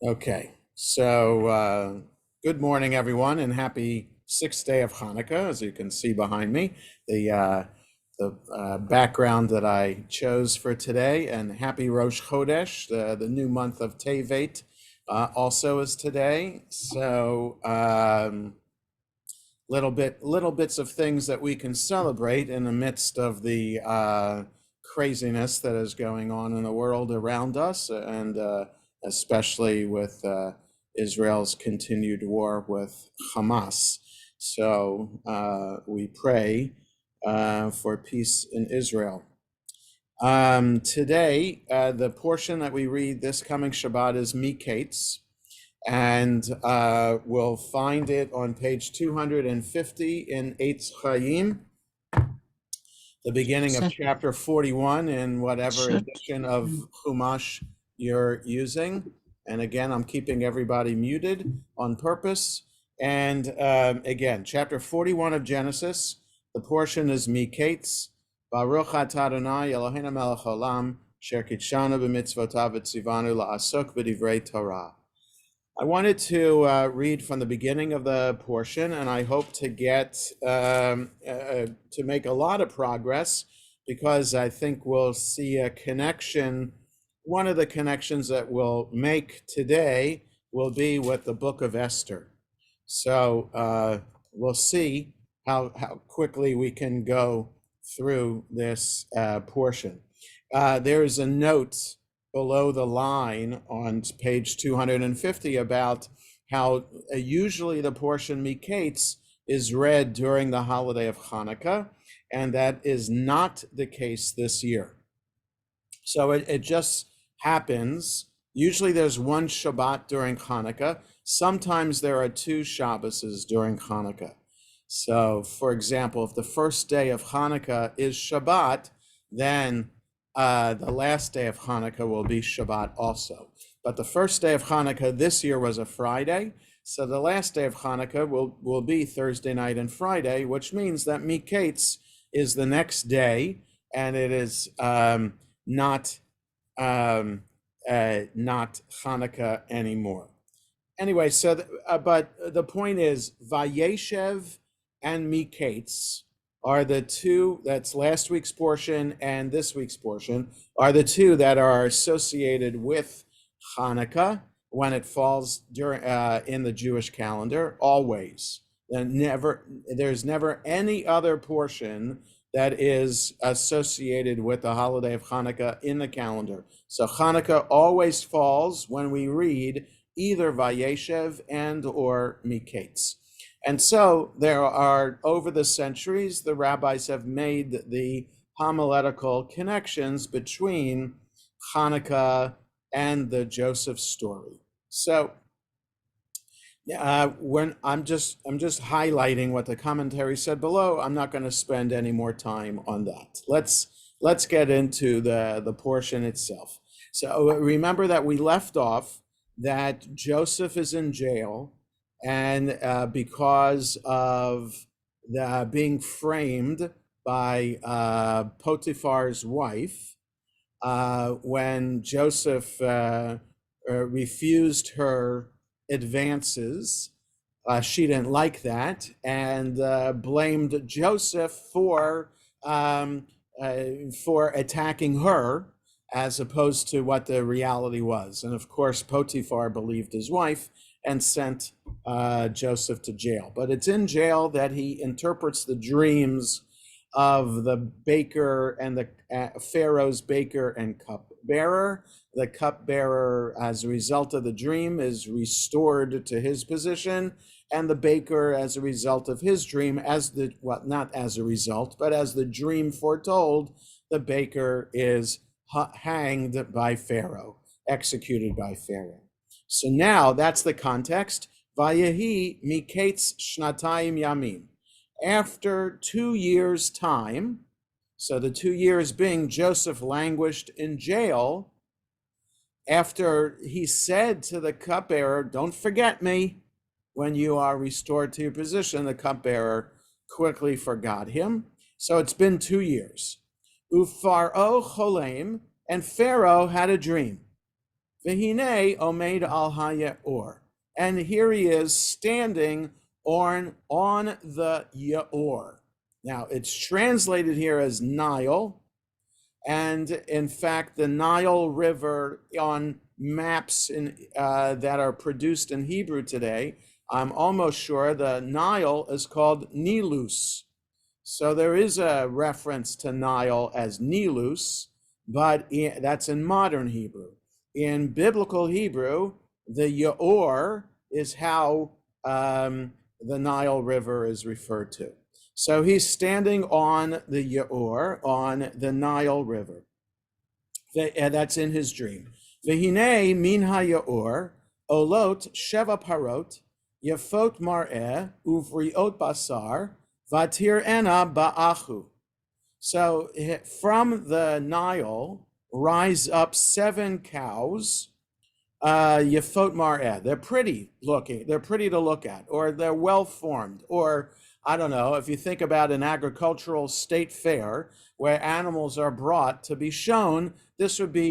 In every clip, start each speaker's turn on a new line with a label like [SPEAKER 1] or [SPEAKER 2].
[SPEAKER 1] Okay, so good morning, everyone, and happy sixth day of Hanukkah. As you can see behind me, the background that I chose for today, and happy Rosh Chodesh, the new month of Tevet, also is today. So little bits of things that we can celebrate in the midst of the craziness that is going on in the world around us, and especially with Israel's continued war with Hamas. So we pray for peace in Israel. Today, the portion that we read this coming Shabbat is Miketz, and we'll find it on page 250 in Eitz Chaim, the beginning of chapter 41 in whatever edition of Chumash you're using. And again, I'm keeping everybody muted on purpose. And again, chapter 41 of Genesis, the portion is Miketz, Baruch atah Adonai Eloheinu melech haolam, asher kitshanu b'mitzvotav v'tzivanu la'asok b'divrei Torah. I wanted to read from the beginning of the portion, and I hope to get to make a lot of progress, because I think we'll see a connection. One of the connections that we'll make today will be with the book of Esther. So we'll see how quickly we can go through this portion. There is a note below the line on page 250 about how usually the portion Miketz is read during the holiday of Hanukkah, and that is not the case this year. So it just happens. Usually there's one Shabbat during Hanukkah. Sometimes there are two Shabboses during Hanukkah. So, for example, if the first day of Hanukkah is Shabbat, then the last day of Hanukkah will be Shabbat also. But the first day of Hanukkah this year was a Friday, so the last day of Hanukkah will be Thursday night and Friday, which means that Miketz is the next day, and it is not Hanukkah anymore. Anyway, so but the point is, Vayeshev and Miketz are the two, that's last week's portion and this week's portion, are the two that are associated with Hanukkah when it falls during in the Jewish calendar, always. And there's never any other portion that is associated with the holiday of Hanukkah in the calendar. So Hanukkah always falls when we read either Vayeshev and or Miketz. And so there are, over the centuries, the rabbis have made the homiletical connections between Hanukkah and the Joseph story. So when I'm just highlighting what the commentary said below. I'm not going to spend any more time on that. Let's get into the portion itself. So remember that we left off that Joseph is in jail, and because of being framed by Potiphar's wife, when Joseph refused her advances, she didn't like that, and blamed Joseph for attacking her, as opposed to what the reality was. And of course, Potiphar believed his wife and sent Joseph to jail. But it's in jail that he interprets the dreams of the baker and the Pharaoh's baker and cupbearer. The cupbearer, as a result of the dream, is restored to his position, and the baker, as a result of his dream, not as a result, but as the dream foretold, the baker is hanged by Pharaoh, executed by Pharaoh. So now that's the context. Vayehi miketz shnatayim yamim. After 2 years' time, so the 2 years being Joseph languished in jail, after he said to the cupbearer, "Don't forget me when you are restored to your position," the cupbearer quickly forgot him. So it's been 2 years. Ufaro cholem, and Pharaoh had a dream. V'hinei omed al hayeor. And here he is standing on the Yaor. Now, it's translated here as Nile. And in fact, the Nile River on maps that are produced in Hebrew today, I'm almost sure the Nile is called Nilus. So there is a reference to Nile as Nilus, but that's in modern Hebrew. In biblical Hebrew, the Yaor is how the Nile River is referred to. So he's standing on the Yaor, on the Nile River. That's in his dream. V'hinei min ha-Yaor, olot sheva parot, yefot mar'eh, uvriot basar, vatir ena ba'achu. So from the Nile rise up 7 cows, yefot mar'eh. They're pretty looking, they're pretty to look at, or they're well formed, or I don't know, if you think about an agricultural state fair where animals are brought to be shown, this would be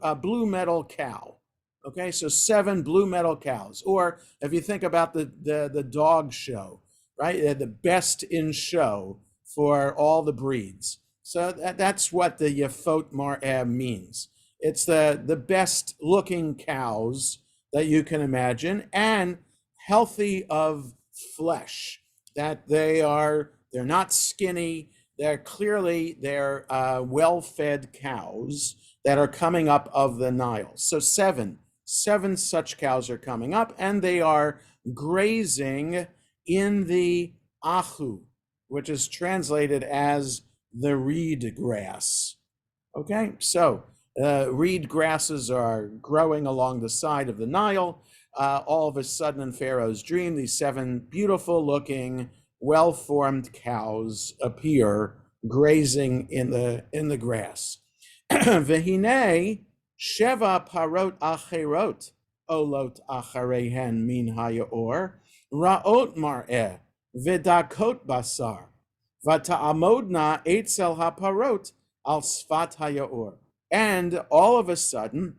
[SPEAKER 1] a blue metal cow. Okay, so 7 blue metal cows. Or if you think about the dog show, right? The best in show for all the breeds. So that's what the Yefot Mar'eh means. It's the best looking cows that you can imagine, and healthy of flesh. That they're not skinny, they're well-fed cows that are coming up of the Nile. So seven such cows are coming up, and they are grazing in the achu, which is translated as the reed grass. Okay, so reed grasses are growing along the side of the Nile. All of a sudden in Pharaoh's dream, these 7 beautiful looking, well-formed cows appear grazing in the grass. V'hinei sheva parot acherot olot acharehen min hayaor raot mar'eh v'dakot basar v'ta'amodna etzel haparot al sfat hayaor. And all of a sudden,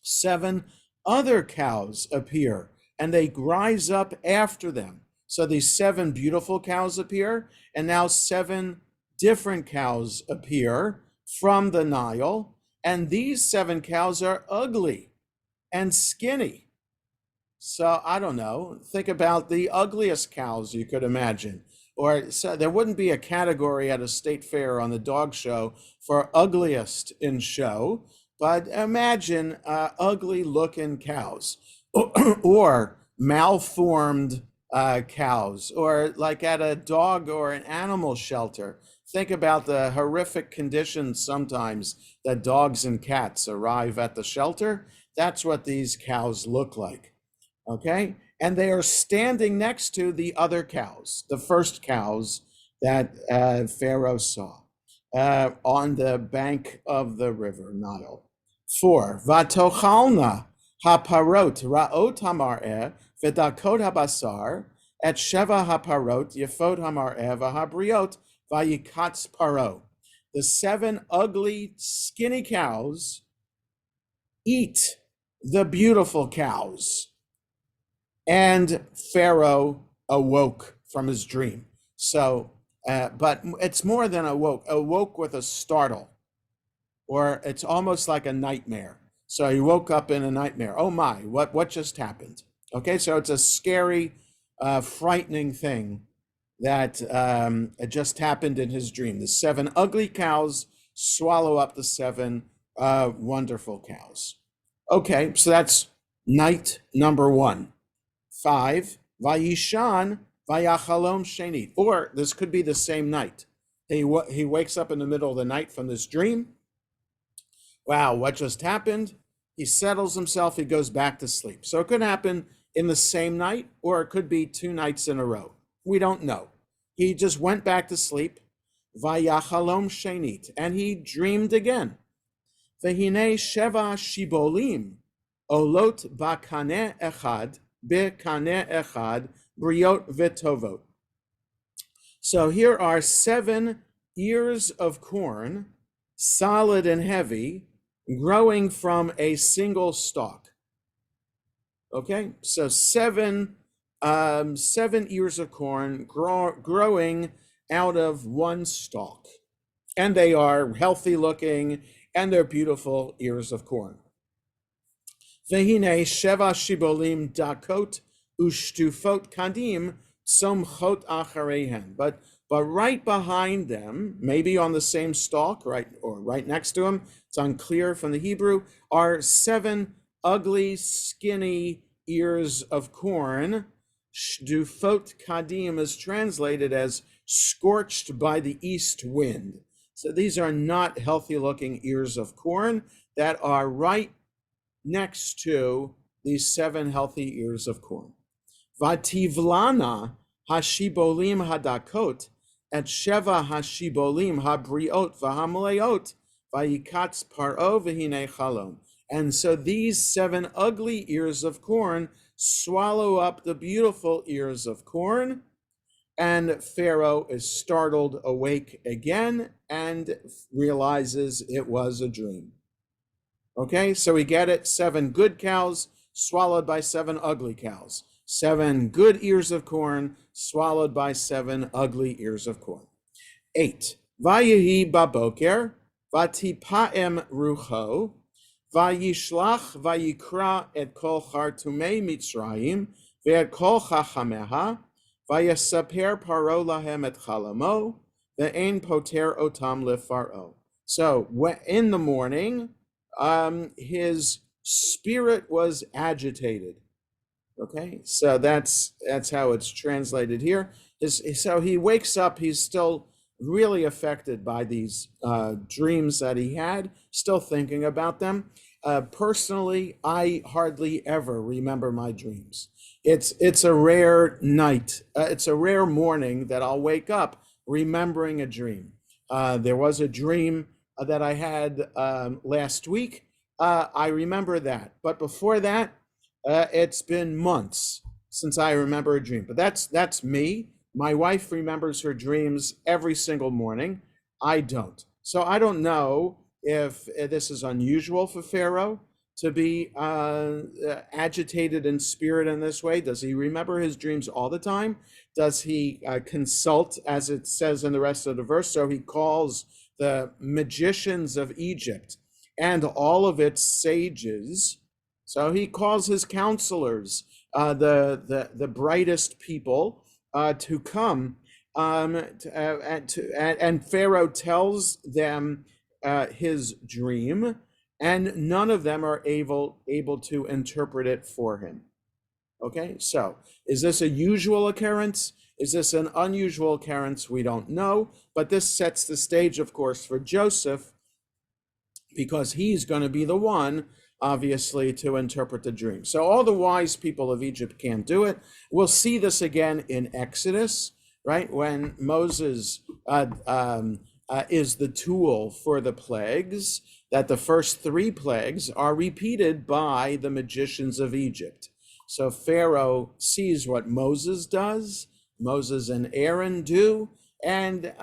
[SPEAKER 1] 7 other cows appear, and they rise up after them. So these 7 beautiful cows appear, and now 7 different cows appear from the Nile, and these 7 cows are ugly and skinny. So I don't know, think about the ugliest cows you could imagine. Or so there wouldn't be a category at a state fair on the dog show for ugliest in show, but imagine ugly looking cows or malformed cows, or like at a dog or an animal shelter. Think about the horrific conditions sometimes that dogs and cats arrive at the shelter. That's what these cows look like. Okay, and they are standing next to the other cows, the first cows that Pharaoh saw on the bank of the river Nile. 4. Vatochalna haparot raot hamar'eh v'dakot habasar et sheva haparot yefot hamar'eh v'habriot vayikatz paro. The 7 ugly, skinny cows eat the beautiful cows. And Pharaoh awoke from his dream. So, but it's more than awoke with a startle, or it's almost like a nightmare. So he woke up in a nightmare. Oh my, what just happened? Okay, so it's a scary, frightening thing that just happened in his dream. The 7 ugly cows swallow up the 7 wonderful cows. Okay, so that's night number 1. 5, Vayishan Vayachalom Shenit. Or this could be the same night. He wakes up in the middle of the night from this dream. Wow, what just happened? He settles himself, he goes back to sleep. So it could happen in the same night, or it could be 2 nights in a row. We don't know. He just went back to sleep. Vayachalom Shenit. And he dreamed again. Vehine Sheva Shibolim Olot Bakane Echad Bekane echad briot v'tovot. So here are 7 ears of corn, solid and heavy, growing from a single stalk. Okay, so seven ears of corn growing out of one stalk, and they are healthy looking, and they're beautiful ears of corn. Vehine sheva shibolim dakot ushtufot kadim somchot acharehen. But right behind them, maybe on the same stalk, right, or right next to them, it's unclear from the Hebrew, are 7 ugly, skinny ears of corn. Shtufot kadim is translated as scorched by the east wind. So these are not healthy looking ears of corn that are right next to these 7 healthy ears of corn. Vativlana hashibolim hadakot et sheva hashibolim habriot vahamleot vayikatz paro v'hine chalom. And so these 7 ugly ears of corn swallow up the beautiful ears of corn, and Pharaoh is startled awake again and realizes it was a dream. Okay, so we get it. 7 good cows swallowed by 7 ugly cows. 7 good ears of corn swallowed by 7 ugly ears of corn. 8. Vayehi baboker, vatipaem rucho, vayishlach vayikra et kol chartumei Mitzrayim, ve'et kol chachameha, vayasaper paro lahem et chalamo, ve'ein poter otam lefaro. So in the morning, his spirit was agitated. Okay, so that's how it's translated here. So he wakes up, he's still really affected by these dreams that he had, still thinking about them. Personally, I hardly ever remember my dreams. It's a rare night, it's a rare morning that I'll wake up remembering a dream. There was a dream that I had last week. I remember that, but before that, it's been months since I remember a dream. But that's me. My wife remembers her dreams every single morning. I don't. So I don't know if this is unusual for Pharaoh to be agitated in spirit in this way. Does he remember his dreams all the time? Does he consult, as it says in the rest of the verse? So he calls the magicians of Egypt and all of its sages. So he calls his counselors, the brightest people, to come, and Pharaoh tells them his dream, and none of them are able to interpret it for him. Okay, so is this a usual occurrence? Is this an unusual occurrence? We don't know, but this sets the stage, of course, for Joseph, because he's going to be the one, obviously, to interpret the dream. So all the wise people of Egypt can't do it. We'll see this again in Exodus, right? When Moses is the tool for the plagues, that the first 3 plagues are repeated by the magicians of Egypt. So Pharaoh sees what Moses does, Moses and Aaron do, and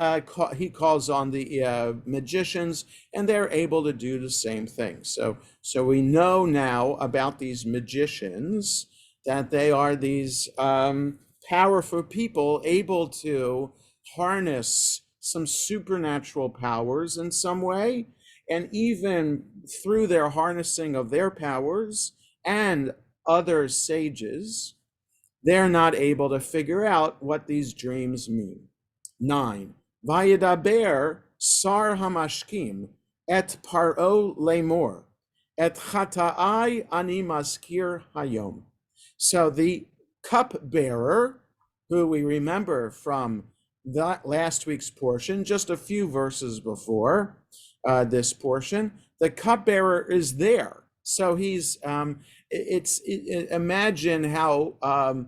[SPEAKER 1] he calls on the magicians, and they're able to do the same thing. So we know now about these magicians, that they are these powerful people able to harness some supernatural powers in some way, and even through their harnessing of their powers and other sages, they're not able to figure out what these dreams mean. 9. Vayedaber sar hamashkim et paro lemor et chata'ai ani maskir hayom. So the cupbearer, who we remember from that last week's portion, just a few verses before this portion, the cupbearer is there. So he's imagine how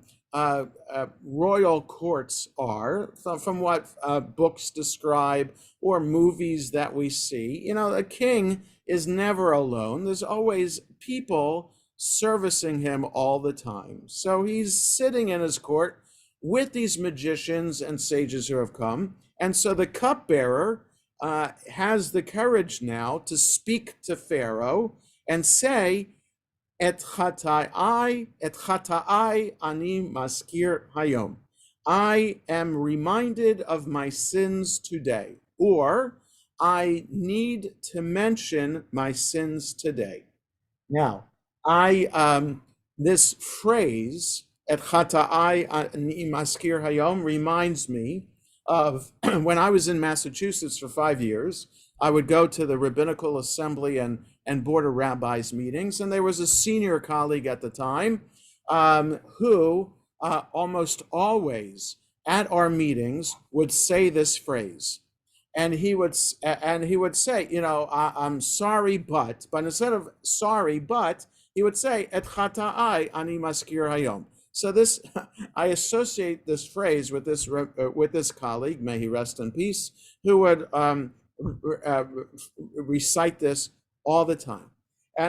[SPEAKER 1] royal courts are, from what books describe or movies that we see. You know, a king is never alone. There's always people servicing him all the time. So he's sitting in his court with these magicians and sages who have come. And so the cupbearer has the courage now to speak to Pharaoh and say, Et chatai ani maskir hayom. I am reminded of my sins today, or I need to mention my sins today. Now, this phrase "et chatai ani maskir hayom" reminds me of when I was in Massachusetts for 5 years. I would go to the rabbinical assembly and board of rabbis meetings, and there was a senior colleague at the time who almost always at our meetings would say this phrase. And he would say, I'm sorry, but instead of sorry, but he would say, Et chatai ani maskir hayom. So this, I associate this phrase with this colleague, may he rest in peace, who would recite this all the time.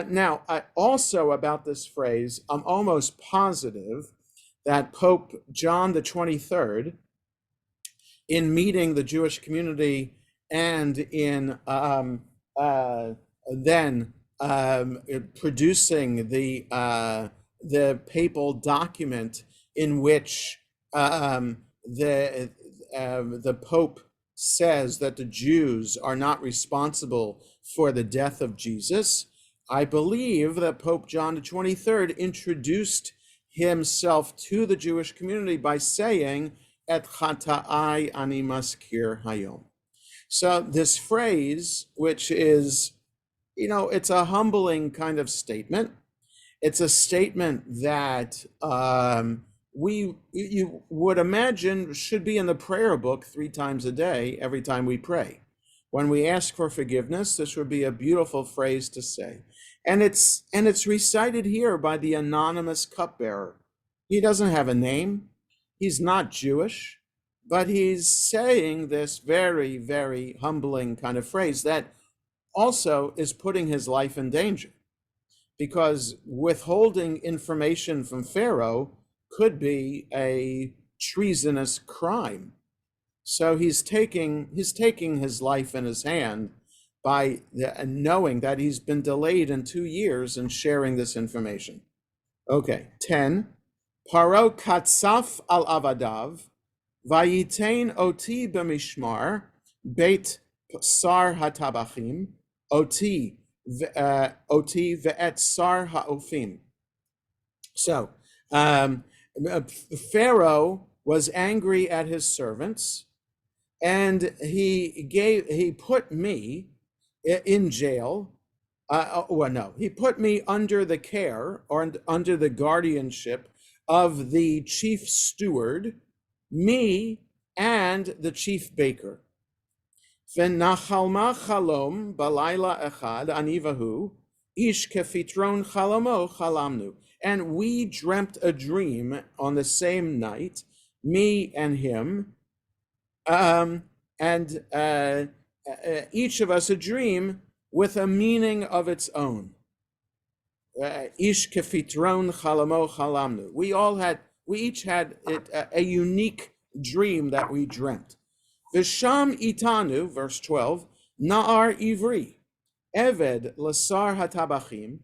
[SPEAKER 1] Now, also about this phrase, I'm almost positive that Pope John the 23rd, in meeting the Jewish community and in then producing the papal document in which the Pope says that the Jews are not responsible for the death of Jesus, I believe that Pope John the 23rd introduced himself to the Jewish community by saying, Et chatai ani maskir hayom. So this phrase, which is, it's a humbling kind of statement. It's a statement that you would imagine should be in the prayer book 3 times a day, every time we pray. When we ask for forgiveness, this would be a beautiful phrase to say. And it's recited here by the anonymous cupbearer. He doesn't have a name. He's not Jewish, but he's saying this very, very humbling kind of phrase that also is putting his life in danger, because withholding information from Pharaoh could be a treasonous crime. So he's taking his life in his hand by knowing that he's been delayed in 2 years in sharing this information. Okay, 10. Paro katsaf al avadav, vayitain oti b'mishmar, beit sar hatabachim, oti ve'et sar ha'ofim. So, Pharaoh was angry at his servants, and he put me in jail. He put me under the care or under the guardianship of the chief steward, me and the chief baker. V'nachalma chalom balayla echad anivahu ish kefitron chalomo chalamnu. And we dreamt a dream on the same night, me and him, and each of us a dream with a meaning of its own. Ish kefitron chalamo chalamnu. We each had a unique dream that we dreamt. V'sham itanu, verse 12, na'ar ivri, eved lasar hatabachim,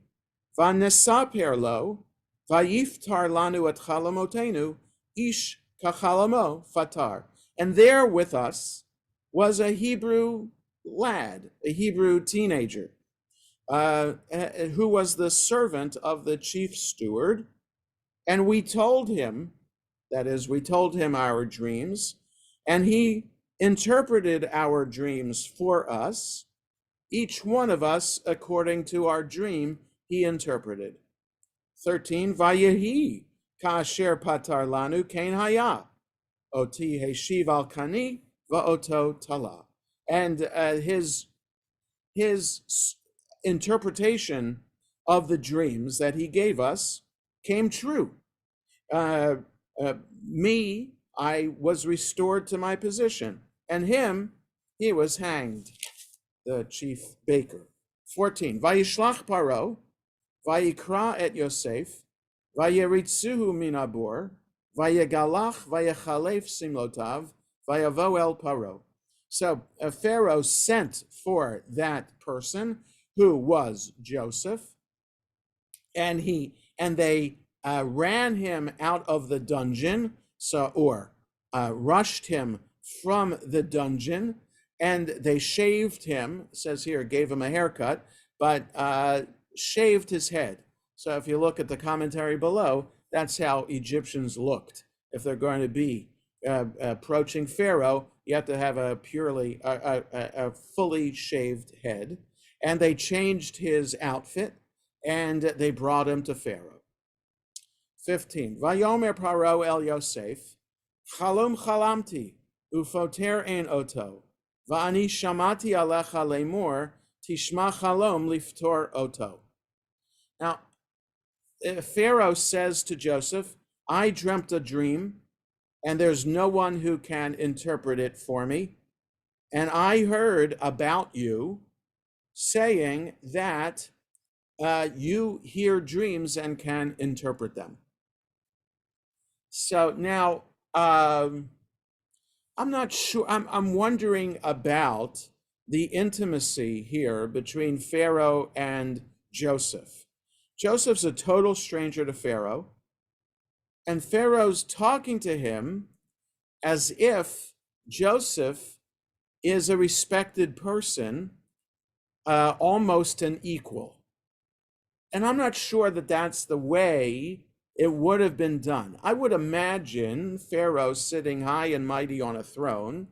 [SPEAKER 1] v'nesaper lo, v'yiftar lanu et chalamotenu, ish kachalamo fatar. And there with us was a Hebrew lad, a Hebrew teenager, who was the servant of the chief steward. And we told him, that is, we told him our dreams, and he interpreted our dreams for us, each one of us according to our dream he interpreted. 13, Vayehi kasher patar lanu kain haya, oti heshiv al kani va'oto tala. And his interpretation of the dreams that he gave us came true. Me, I was restored to my position, and him, he was hanged, the chief baker. 14, Vayishlach paro, vayikra et Yosef, vayeritzuhu minabor, vayegalach vayechalef simlotav, vayavo el paro. So Pharaoh sent for that person who was Joseph, and they ran him out of the dungeon, or rushed him from the dungeon, and they shaved him. It says here, gave him a haircut, but shaved his head. So if you look at the commentary below, that's how Egyptians looked. If they're going to be approaching Pharaoh, you have to have a fully shaved head. And they changed his outfit, and they brought him to Pharaoh. 15. Vayomer Paro el Yosef, Chalom chalamti, ufoter ein oto, va'ani shamati alecha lemor, tishma chalom liftor oto. Now, Pharaoh says to Joseph, I dreamt a dream, and there's no one who can interpret it for me. And I heard about you saying that you hear dreams and can interpret them. So now, I'm not sure, I'm wondering about the intimacy here between Pharaoh and Joseph. Joseph's a total stranger to Pharaoh, and Pharaoh's talking to him as if Joseph is a respected person, almost an equal. And I'm not sure that that's the way it would have been done. I would imagine Pharaoh sitting high and mighty on a throne,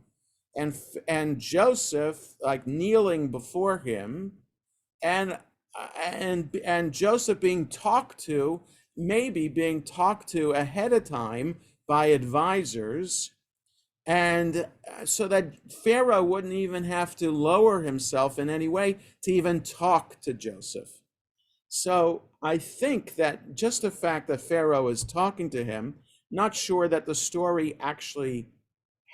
[SPEAKER 1] and Joseph like kneeling before him, and Joseph being talked to, maybe being talked to ahead of time by advisors, and so that Pharaoh wouldn't even have to lower himself in any way to even talk to Joseph. So I think that just the fact that Pharaoh is talking to him, not sure that the story actually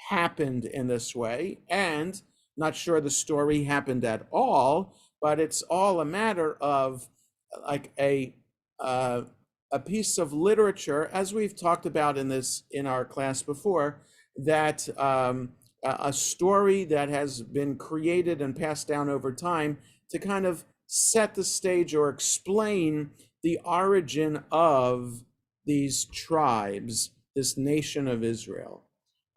[SPEAKER 1] happened in this way, and not sure the story happened at all, but it's all a matter of like a piece of literature, as we've talked about in our class before, that a story that has been created and passed down over time to kind of set the stage or explain the origin of these tribes, this nation of Israel.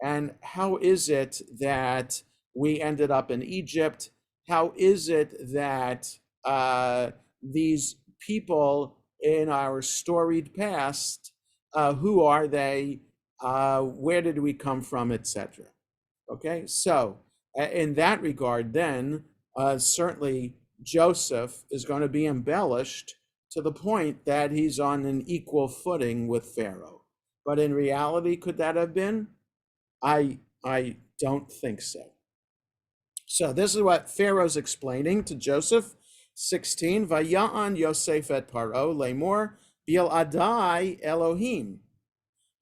[SPEAKER 1] And how is it that we ended up in Egypt? How is it that these people in our storied past, who are they? Where did we come from, etc.? Okay, so in that regard, then certainly Joseph is going to be embellished to the point that he's on an equal footing with Pharaoh. But in reality, could that have been? I don't think so. So this is what Pharaoh's explaining to Joseph. 16, Vaya'an Yosef et Paro lemor bil adai Elohim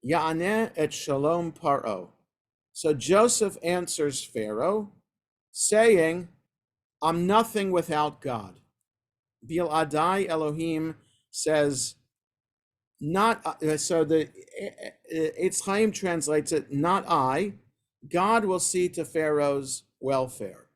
[SPEAKER 1] ya'aneh et shalom Paro. So Joseph answers Pharaoh, saying, I'm nothing without God. Bil adai Elohim says, not, so the Eitz Chaim translates it, not I, God will see to Pharaoh's welfare.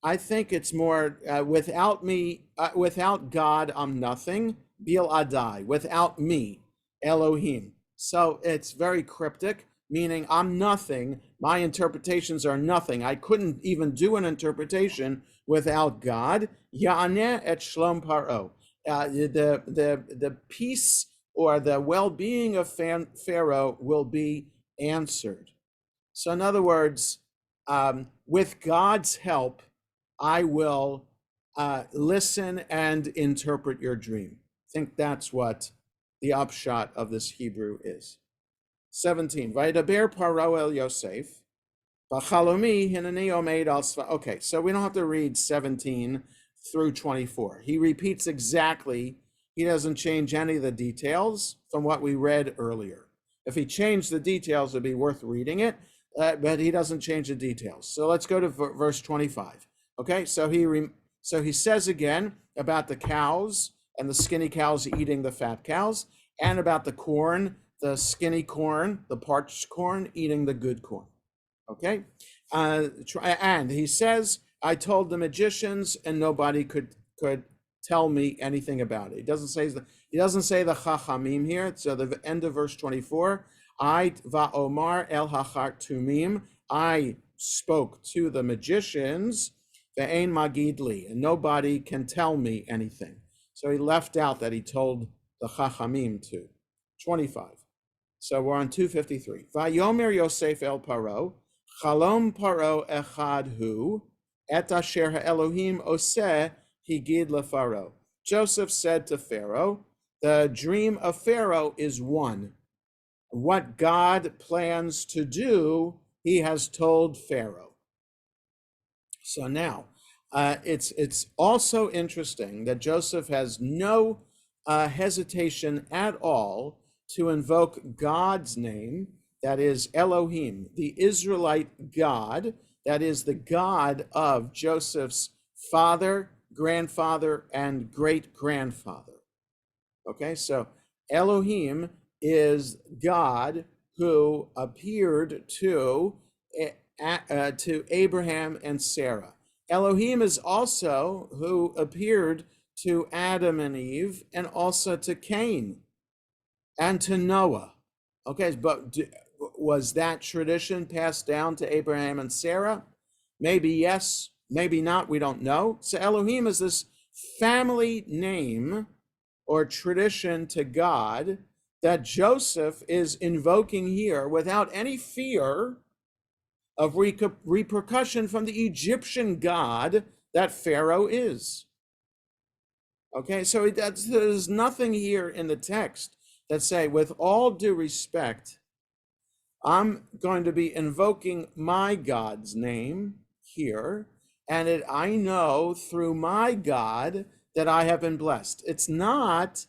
[SPEAKER 1] I think it's more, without me, without God, I'm nothing. Bil adai, without me, Elohim. So it's very cryptic, meaning I'm nothing. My interpretations are nothing. I couldn't even do an interpretation without God. Ya'aneh et shlom paro. The peace or the well-being of Pharaoh will be answered. So in other words, with God's help, I will listen and interpret your dream. I think that's what the upshot of this Hebrew is. 17. Vaydaber Paro el Yosef, v'chalomi hineni omeid al sva. Okay, so we don't have to read 17 through 24. He repeats exactly. He doesn't change any of the details from what we read earlier. If he changed the details, it'd be worth reading it, but he doesn't change the details. So let's go to verse 25. Okay, so he says again about the cows and the skinny cows eating the fat cows, and about the corn, the skinny corn, the parched corn eating the good corn. Okay, And he says, I told the magicians, and nobody could tell me anything about it. He doesn't say the chachamim here. So the end of verse 24. I va'omar el hachartumim. I spoke to the magicians. Ve'ein magid li, and nobody can tell me anything. So he left out that he told the chachamim to. 25. So we're on 253. Vayomer Yosef el Paro, Chalom Paro echad hu, et asher ha'Elohim oseh higid leFaro. Joseph said to Pharaoh, the dream of Pharaoh is one. What God plans to do, he has told Pharaoh. So now, it's also interesting that Joseph has no hesitation at all to invoke God's name, that is Elohim, the Israelite God, that is the God of Joseph's father, grandfather, and great-grandfather. Okay, so Elohim is God who appeared to Abraham and Sarah. Elohim is also who appeared to Adam and Eve, and also to Cain and to Noah. Okay, but was that tradition passed down to Abraham and Sarah? Maybe yes, maybe not, we don't know. So Elohim is this family name or tradition to God that Joseph is invoking here without any fear of repercussion from the Egyptian God that Pharaoh is. Okay, so there's nothing here in the text that say, with all due respect, I'm going to be invoking my God's name here, and I know through my God that I have been blessed. It's not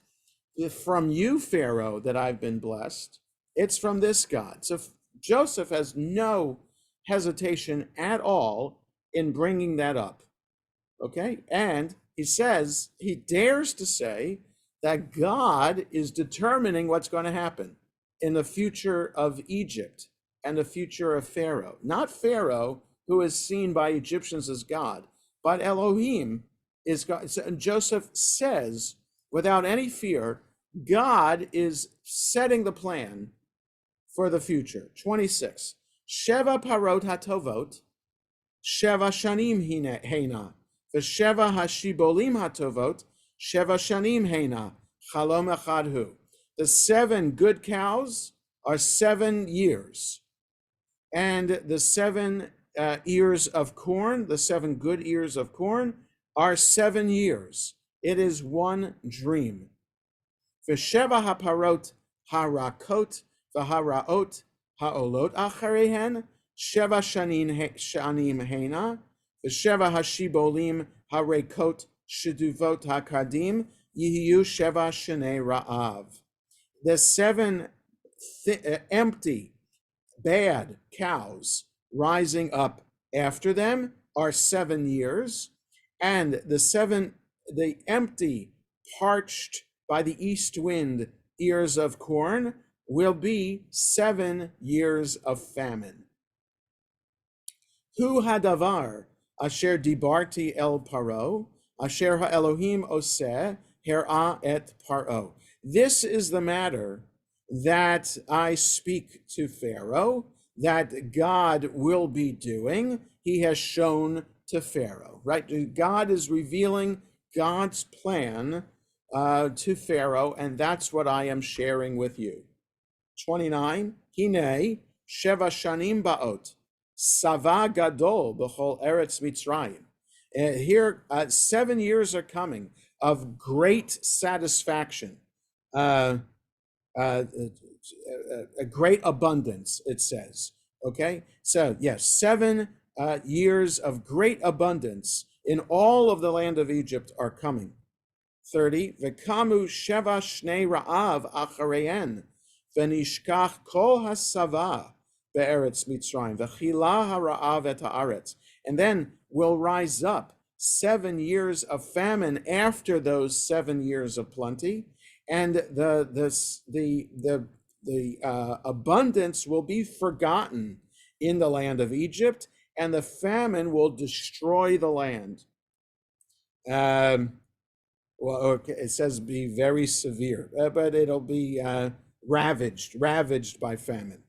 [SPEAKER 1] from you, Pharaoh, that I've been blessed. It's from this God. So Joseph has no hesitation at all in bringing that up. Okay, and he dares to say that God is determining what's going to happen in the future of Egypt and the future of Pharaoh. Not Pharaoh, who is seen by Egyptians as God, but Elohim is God. And Joseph says, without any fear, God is setting the plan for the future. 26. Sheva parot hatovot, sheva shanim heina, v'sheva hashibolim hatovot, sheva shanim heina, chalom echad hu. The 7 good cows are 7 years. And the 7 ears of corn, the 7 good ears of corn, are 7 years. It is one dream. V'sheva haparot harakot v'haraot ha'olot acharehen, sheva shanim heina, v'sheva hashibolim harekot sheduvot hakadim, yihiyu sheva shenei ra'av. The 7 empty, bad cows rising up after them are 7 years, and the empty, parched by the east wind ears of corn will be 7 years of famine. Hu hadavar asher dibarti el paro, asher ha'elohim oseh her'a et paro. This is the matter that I speak to Pharaoh, that God will be doing. He has shown to Pharaoh, right? God is revealing God's plan to Pharaoh, and that's what I am sharing with you. 29, Hine, Sheva Shanim Ba'ot, Sava Gadol B'chol Eretz Mitzrayim. Here, 7 years are coming of great satisfaction, a great abundance, it says. Okay, so yes, 7 years of great abundance in all of the land of Egypt are coming. 30, V'kamu sheva shnei ra'av achareyen, v'nishkach kol hasava be'eretz Mitzrayim, v'chila ha'ra'av et ha'aretz. And then will rise up 7 years of famine after those 7 years of plenty, and the abundance will be forgotten in the land of Egypt, and the famine will destroy the land. Well, okay, it says be very severe, but it'll be ravaged by famine.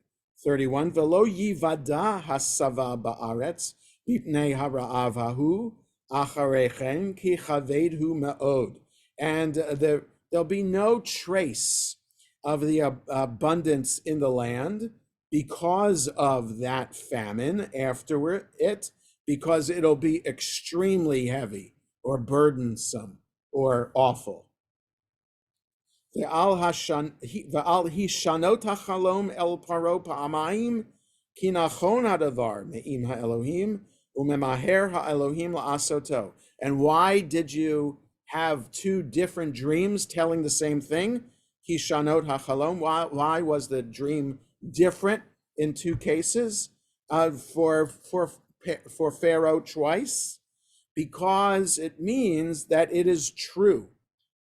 [SPEAKER 1] 31. Velo yivada hasava ba'aretz bipnei hara'av hahu acharechem ki chavedhu me'od. And there'll be no trace of the abundance in the land because of that famine after it, because it'll be extremely heavy or burdensome or awful. Ve'al hishanot hachalom el paro pa'amayim ki nachon hadavar me'im ha'elohim u'memaher ha'elohim la'asoto. And why did you have two different dreams telling the same thing? Hishanot hachalom. Why was the dream different in two cases? For Pharaoh twice? Because it means that it is true.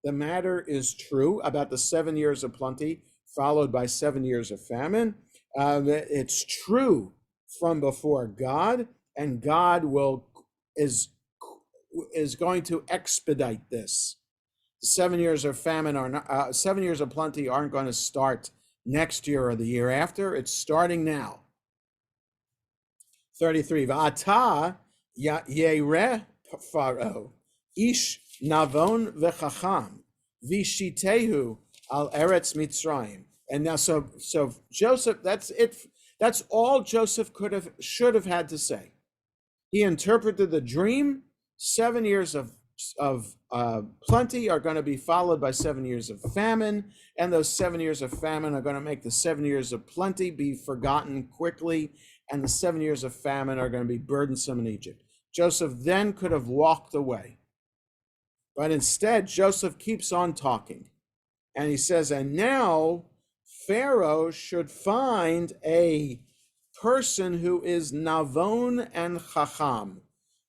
[SPEAKER 1] The matter is true about the 7 years of plenty, followed by 7 years of famine. It's true from before God, and God is going to expedite this. 7 years of famine 7 years of plenty aren't going to start next year or the year after. It's starting now. 33. Va'ata yereh Pharaoh, ish navon v'chacham, v'shitehu al eretz Mitzrayim. And now, so Joseph, that's it. That's all Joseph should have had to say. He interpreted the dream. 7 years of plenty are going to be followed by 7 years of famine, and those 7 years of famine are going to make the 7 years of plenty be forgotten quickly, and the 7 years of famine are going to be burdensome in Egypt. Joseph then could have walked away. But instead, Joseph keeps on talking. And he says, and now Pharaoh should find a person who is Navon and Chacham,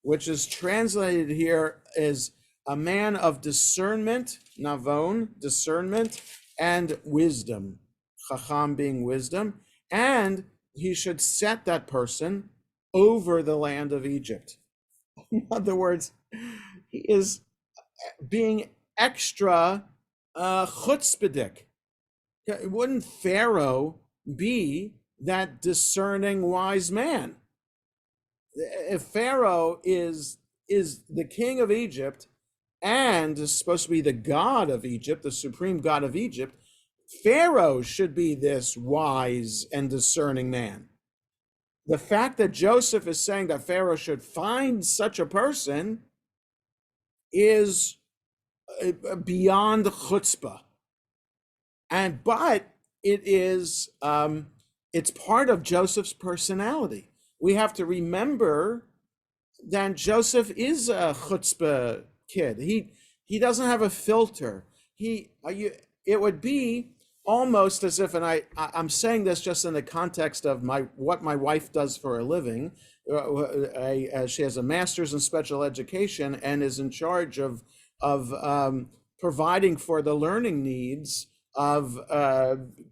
[SPEAKER 1] which is translated here as a man of discernment, Navon, discernment, and wisdom, Chacham being wisdom. And he should set that person over the land of Egypt. In other words, he is being extra chutzpahdik. Wouldn't Pharaoh be that discerning wise man? If Pharaoh is the king of Egypt and is supposed to be the god of Egypt, the supreme god of Egypt, Pharaoh should be this wise and discerning man. The fact that Joseph is saying that Pharaoh should find such a person is beyond chutzpah. But it is, it's part of Joseph's personality. We have to remember that Joseph is a chutzpah kid. He doesn't have a filter. It would be almost as if, and I'm saying this just in the context of what my wife does for a living. She has a master's in special education and is in charge of providing for the learning needs of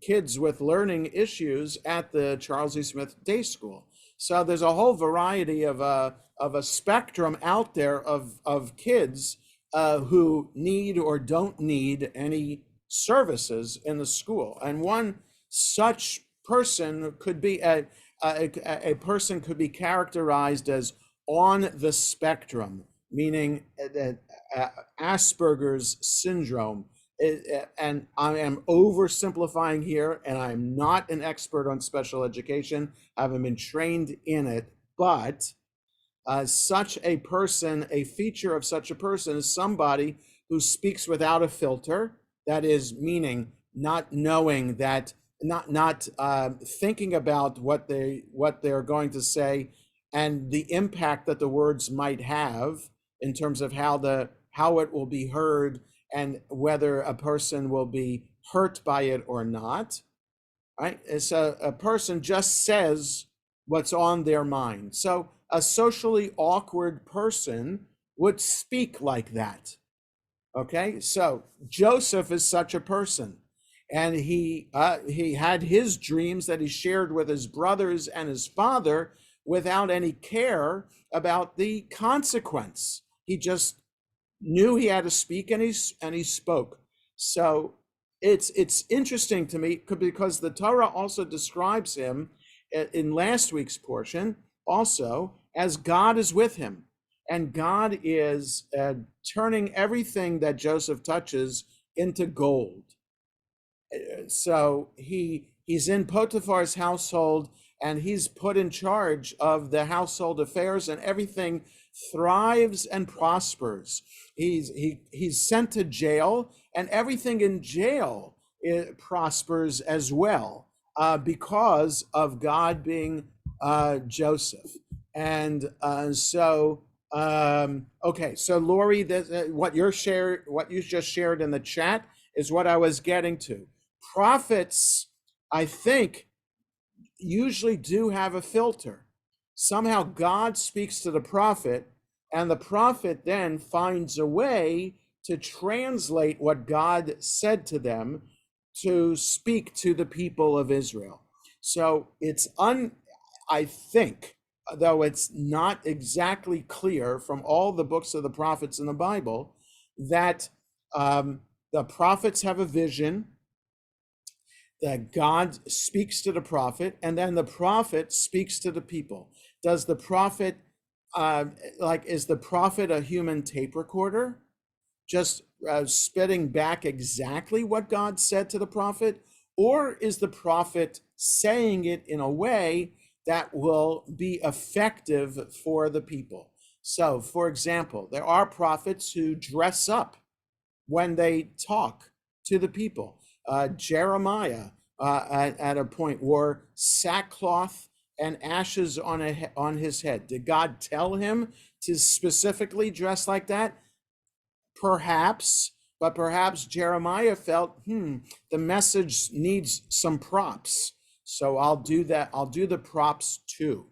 [SPEAKER 1] kids with learning issues at the Charles E. Smith Day School. So there's a whole variety of a spectrum out there of kids who need or don't need any services in the school. And one such person could be a person could be characterized as on the spectrum, meaning Asperger's syndrome. And I am oversimplifying here, and I'm not an expert on special education. I haven't been trained in it, but such a person, a feature of such a person is somebody who speaks without a filter. That is, meaning not knowing that, not thinking about what they're going to say and the impact that the words might have in terms of how it will be heard and whether a person will be hurt by it or not. Right? It's a person just says what's on their mind. So a socially awkward person would speak like that. Okay, so Joseph is such a person, and he had his dreams that he shared with his brothers and his father, without any care about the consequence. He just knew he had to speak, and he spoke. So it's interesting to me because the Torah also describes him in last week's portion also as God is with him, and God is turning everything that Joseph touches into gold. So he's in Potiphar's household, and he's put in charge of the household affairs, and everything thrives and prospers. He's sent to jail, and everything in jail prospers as well, because of God being Joseph. And okay, so Lori, what you just shared in the chat is what I was getting to. Prophets, I think, usually do have a filter. Somehow God speaks to the prophet, and the prophet then finds a way to translate what God said to them to speak to the people of Israel. So I think, though it's not exactly clear from all the books of the prophets in the Bible, that the prophets have a vision, that God speaks to the prophet, and then the prophet speaks to the people. Does the prophet, is the prophet a human tape recorder, just spitting back exactly what God said to the prophet? Or is the prophet saying it in a way that will be effective for the people? So, for example, there are prophets who dress up when they talk to the people. Jeremiah at a point wore sackcloth and ashes on his head. Did God tell him to specifically dress like that? Perhaps, but perhaps Jeremiah felt, the message needs some props, so I'll do that. I'll do the props too.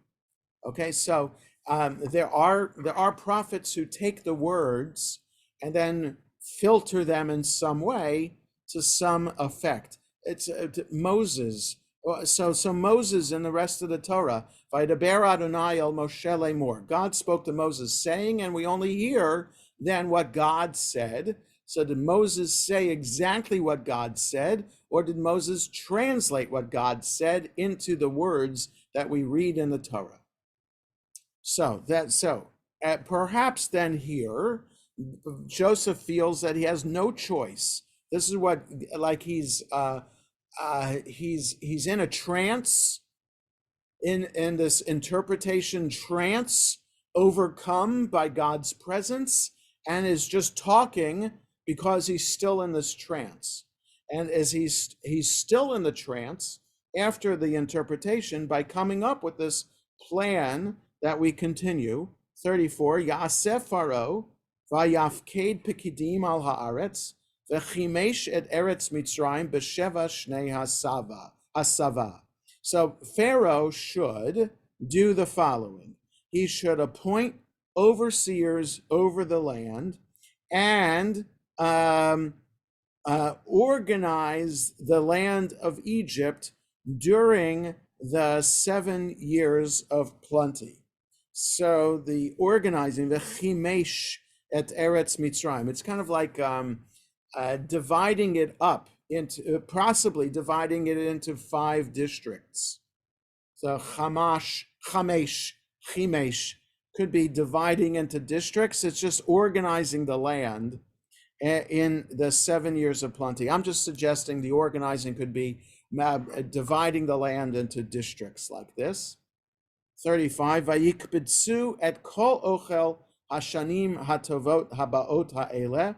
[SPEAKER 1] Okay, so there are prophets who take the words and then filter them in some way to some effect. It's Moses. So Moses and the rest of the Torah, Vaydaber Adonai el Moshe lemor. God spoke to Moses saying, and we only hear then what God said. So did Moses say exactly what God said, or did Moses translate what God said into the words that we read in the Torah? Perhaps then here, Joseph feels that he has no choice. This is what, like he's in a trance, in this interpretation trance, overcome by God's presence, and is just talking because he's still in this trance. And as he's still in the trance after the interpretation, by coming up with this plan that we continue, 34, Ya'aseh Pharaoh, vayafked pikidim al haaretz, v'chimesh et eretz Mitzrayim b'sheva shnei hasava. So Pharaoh should do the following. He should appoint overseers over the land and organize the land of Egypt during the 7 years of plenty. So the organizing, the chimesh et eretz Mitzrayim, it's kind of like dividing it up into, possibly dividing it into 5 districts. So Chamesh, Chimesh could be dividing into districts. It's just organizing the land in the 7 years of plenty. I'm just suggesting the organizing could be dividing the land into districts like this. 35, Vayikbidsu et kol ochel hashanim hatovot habaot ha'eleh,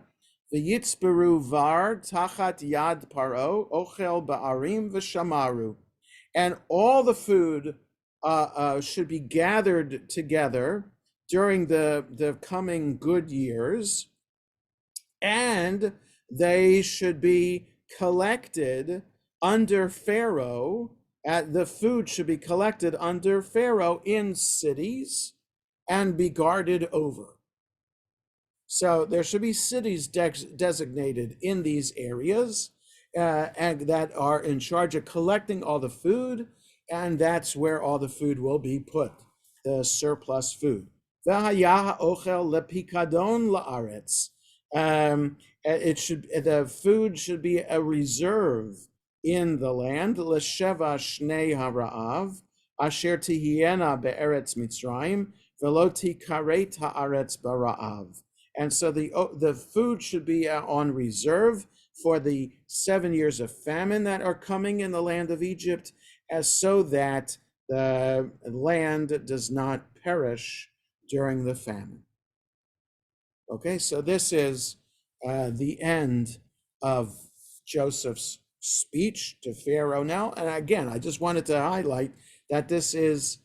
[SPEAKER 1] v'yitzberu var tachat yad paro ochel ba'arim v'shamaru. And all the food should be gathered together during the coming good years, and they should be collected under Pharaoh. The food should be collected under Pharaoh in cities and be guarded over. So there should be cities designated in these areas and that are in charge of collecting all the food, and that's where all the food will be put. the surplus food. V'haya ochel lepikadon la'aretz. The food should be a reserve in the land. L'sheva shnei hara'av asher tihiena be'eretz Mitzrayim v'lo tikaret ha'aretz bara'av. And so the food should be on reserve for the 7 years of famine that are coming in the land of Egypt, as so that the land does not perish during the famine. Okay, so this is the end of Joseph's speech to Pharaoh now. And again, I just wanted to highlight that this is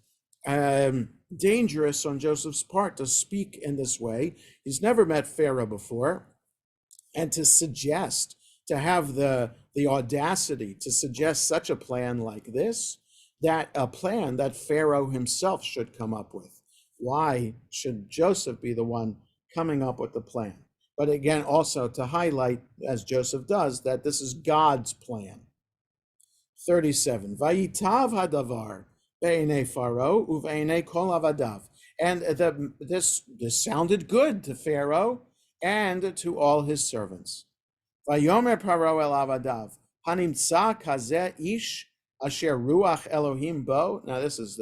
[SPEAKER 1] dangerous on Joseph's part to speak in this way. He's never met Pharaoh before, and to suggest, to have the audacity to suggest such a plan like this, that a plan that Pharaoh himself should come up with. Why should Joseph be the one coming up with the plan? But again, also to highlight, as Joseph does, that this is God's plan. 37. Vayitav hadavar be'enei Pharaoh uve'enei kol avadav. And this sounded good to Pharaoh and to all his servants. Vayomer Paro el avadav hanimtza kazeh ish asher ruach Elohim bo. Now this is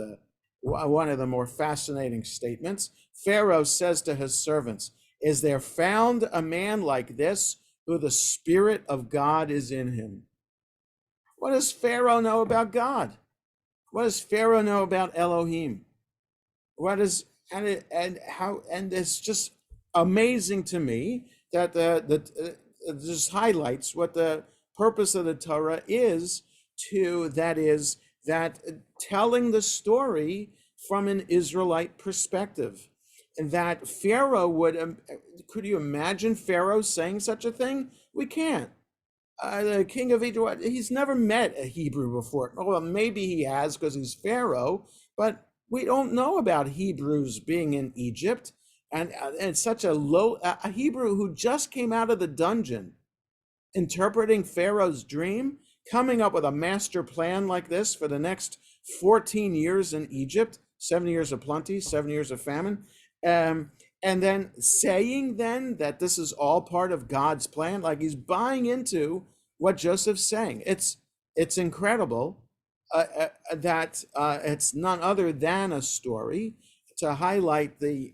[SPEAKER 1] one of the more fascinating statements. Pharaoh says to his servants, "Is there found a man like this who the Spirit of God is in him?" What does Pharaoh know about God? What does Pharaoh know about Elohim? What is and it's just amazing to me that this highlights what the purpose of the Torah is, that telling the story from an Israelite perspective. And that Pharaoh would, could you imagine Pharaoh saying such a thing? We can't. The king of Egypt, he's never met a Hebrew before. Well, maybe he has because he's Pharaoh, but we don't know about Hebrews being in Egypt. And such a Hebrew who just came out of the dungeon, interpreting Pharaoh's dream, coming up with a master plan like this for the next 14 years in Egypt, 7 years of plenty, 7 years of famine, and then saying then that this is all part of God's plan, like he's buying into what Joseph's saying. It's incredible that it's none other than a story to highlight the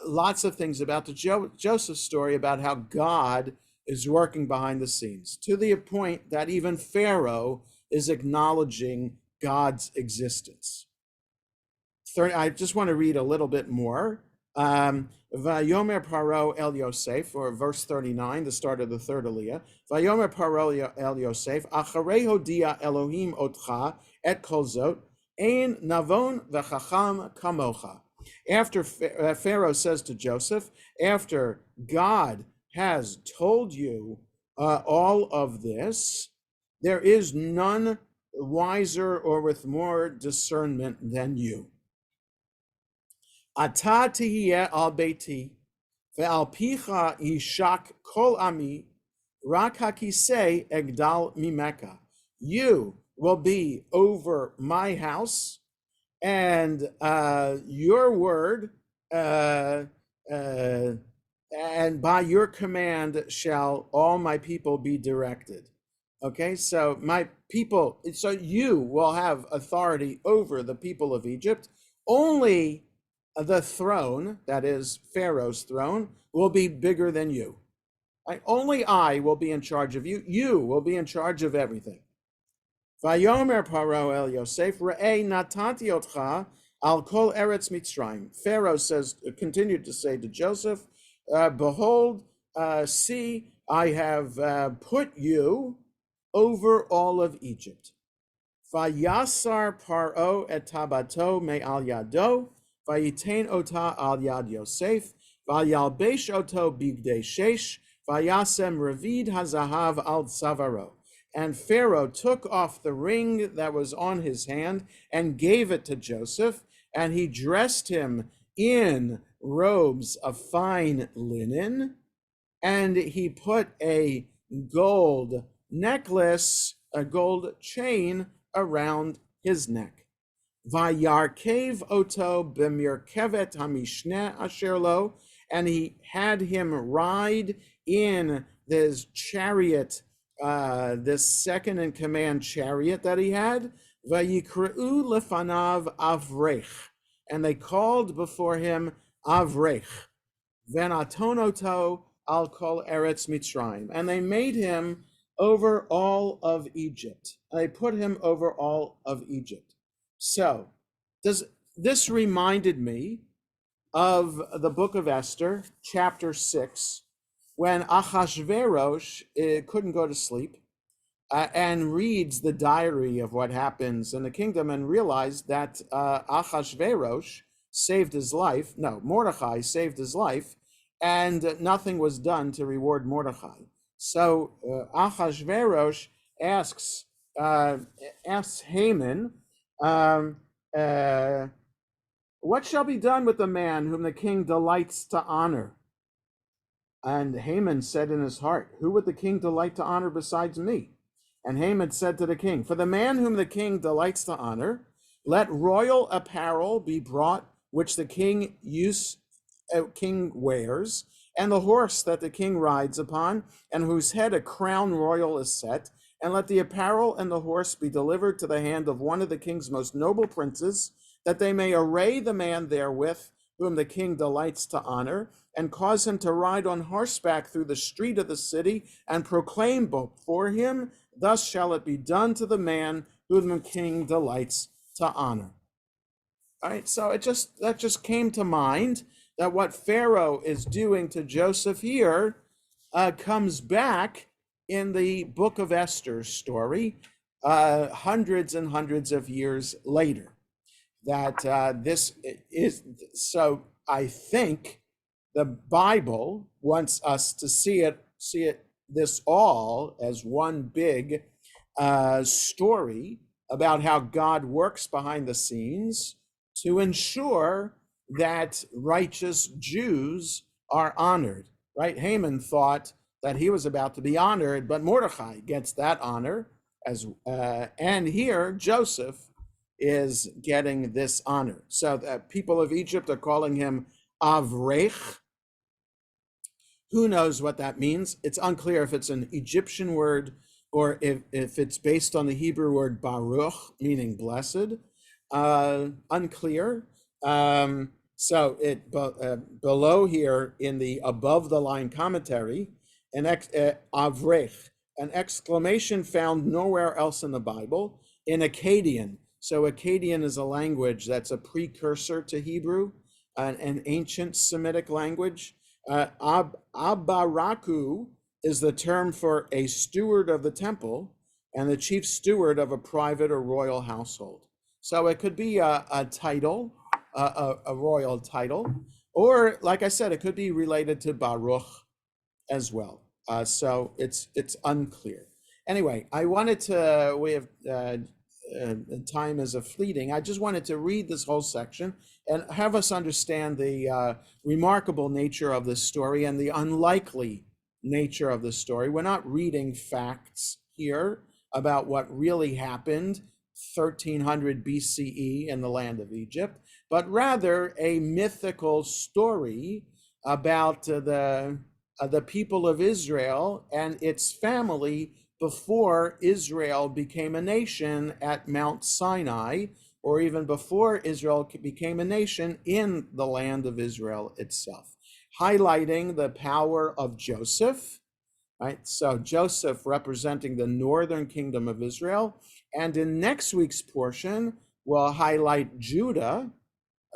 [SPEAKER 1] lots of things about the Joseph story about how God is working behind the scenes, to the point that even Pharaoh is acknowledging God's existence. I just want to read a little bit more. Vayomer Paro el Yosef, or verse 39, the start of the third Aliyah. Vayomer Paro el Yosef, acharei hodia Elohim otcha et kol zot, ein navon v'chacham kamocha. After Pharaoh says to Joseph, after God has told you all of this, there is none wiser or with more discernment than you. Ata tihiyeh al beiti, ve'al picha yishak kol ami, rak hakisei egdal mimeka. You will be over my house, and your word, and by your command shall all my people be directed. Okay, so my people, so you will have authority over the people of Egypt. Only the throne, that is Pharaoh's throne, will be bigger than you. Right? Only I will be in charge of you. You will be in charge of everything. Vayomer Paro el Yosef, Re'ei natanti otcha al kol eretz Mitzrayim. Pharaoh says, continued to say to Joseph, behold, see, I have put you over all of Egypt. Vayasar Paro et tabato me al yado, vayitain ota al yad Yosef, vayalbesh oto bigdei shesh, vayasem revid hazahav al tzavaro. And Pharaoh took off the ring that was on his hand and gave it to Joseph, and he dressed him in robes of fine linen, and he put a gold necklace, a gold chain around his neck. Vayarkev oto b'mirkevet hamishne asher lo, and he had him ride in this chariot, this second in command chariot that he had. Vayikre'u lefanav avrech, and they called before him avrech. Venatonoto al kol eretz Mitzrayim, and they made him over all of Egypt. They put him over all of Egypt. So, this reminded me of the book of Esther, chapter 6, when Achashverosh couldn't go to sleep and reads the diary of what happens in the kingdom and realized that Achashverosh saved his life. No, Mordechai saved his life, and nothing was done to reward Mordechai. So Achashverosh asks Haman, what shall be done with the man whom the king delights to honor? And Haman said in his heart, who would the king delight to honor besides me? And Haman said to the king, for the man whom the king delights to honor, let royal apparel be brought, which the king wears, and the horse that the king rides upon, and whose head a crown royal is set, and let the apparel and the horse be delivered to the hand of one of the king's most noble princes, that they may array the man therewith, whom the king delights to honor, and cause him to ride on horseback through the street of the city, and proclaim before him, thus shall it be done to the man whom the king delights to honor. All right, so that just came to mind, that what Pharaoh is doing to Joseph here comes back in the book of Esther story, hundreds and hundreds of years later. That this is, so I think the Bible wants us to see it this all as one big story about how God works behind the scenes to ensure that righteous Jews are honored, right? Haman thought that he was about to be honored, but Mordechai gets that honor, and here Joseph is getting this honor. So the people of Egypt are calling him Avrech. Who knows what that means? It's unclear if it's an Egyptian word or if it's based on the Hebrew word Baruch, meaning blessed. Unclear. So it below here in the above the line commentary, Avrech, an exclamation found nowhere else in the Bible, in Akkadian. So Akkadian is a language that's a precursor to Hebrew, an ancient Semitic language. Abaraku is the term for a steward of the temple and the chief steward of a private or royal household. So it could be a title, a royal title, or like I said, it could be related to Baruch as well. So it's unclear. Anyway, I wanted to, we have time is a fleeting. I just wanted to read this whole section and have us understand the remarkable nature of this story and the unlikely nature of the story. We're not reading facts here about what really happened 1300 BCE in the land of Egypt, but rather a mythical story about the people of Israel and its family before Israel became a nation at Mount Sinai, or even before Israel became a nation in the land of Israel itself, highlighting the power of Joseph, right? So Joseph representing the northern kingdom of Israel. And in next week's portion, we'll highlight Judah,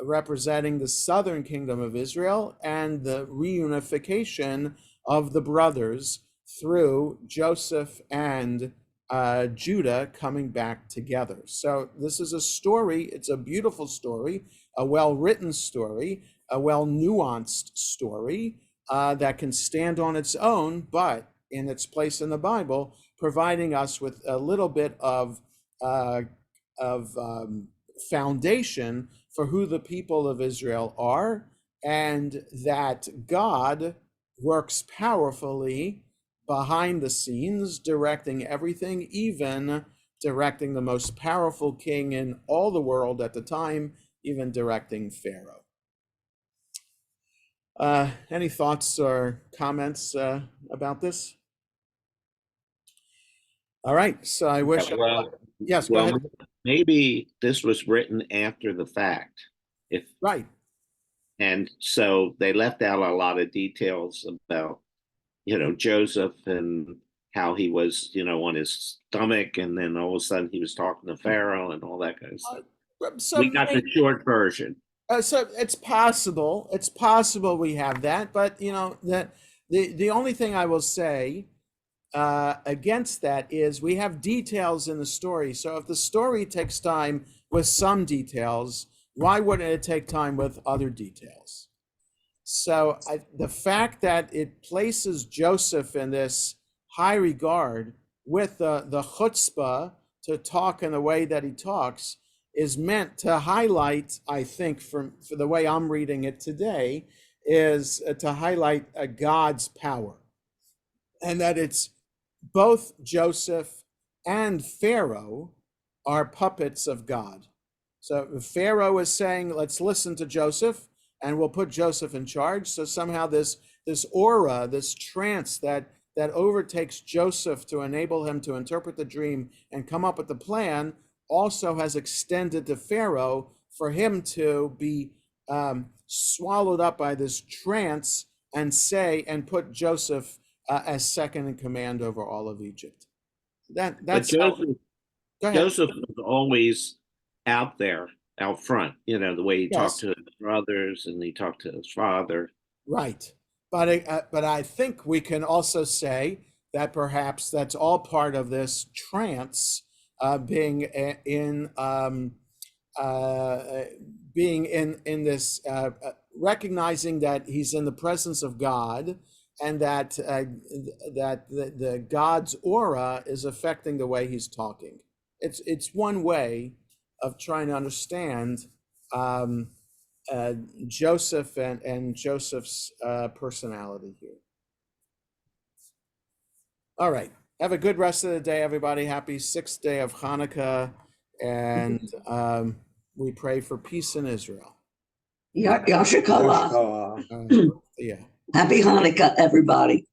[SPEAKER 1] representing the southern kingdom of Israel, and the reunification of the brothers through Joseph and Judah coming back together. So this is a story, it's a beautiful story, a well-written story, a well-nuanced story that can stand on its own, but in its place in the Bible, providing us with a little bit of foundation for who the people of Israel are, and that God works powerfully behind the scenes, directing everything, even directing the most powerful king in all the world at the time, even directing Pharaoh. Any thoughts or comments about this? All right, so I wish. Yes, go ahead.
[SPEAKER 2] Maybe this was written after the fact. If
[SPEAKER 1] Right.
[SPEAKER 2] And so they left out a lot of details about, Joseph and how he was, on his stomach, and then all of a sudden he was talking to Pharaoh and all that kind of stuff. We got the short version.
[SPEAKER 1] So it's possible. It's possible we have that, but that the only thing I will say against that is we have details in the story. So if the story takes time with some details, why wouldn't it take time with other details? So the fact that it places Joseph in this high regard with the chutzpah to talk in the way that he talks is meant to highlight, I think, for the way I'm reading it today, is to highlight God's power. And that it's both Joseph and Pharaoh are puppets of God. So Pharaoh is saying, let's listen to Joseph and we'll put Joseph in charge. So somehow this aura, this trance that overtakes Joseph to enable him to interpret the dream and come up with the plan also has extended to Pharaoh for him to be swallowed up by this trance and put Joseph as second in command over all of Egypt. That's
[SPEAKER 2] Joseph was always out there, out front, the way he talked to his brothers and he talked to his father.
[SPEAKER 1] Right. But I think we can also say that perhaps that's all part of this trance, being in this recognizing that he's in the presence of God, and that the God's aura is affecting the way he's talking. It's one way of trying to understand Joseph and Joseph's personality here. All right. Have a good rest of the day, everybody. Happy 6th day of Hanukkah. And we pray for peace in Israel.
[SPEAKER 3] Yasher Kolah.
[SPEAKER 1] Yeah.
[SPEAKER 3] Happy Hanukkah, everybody.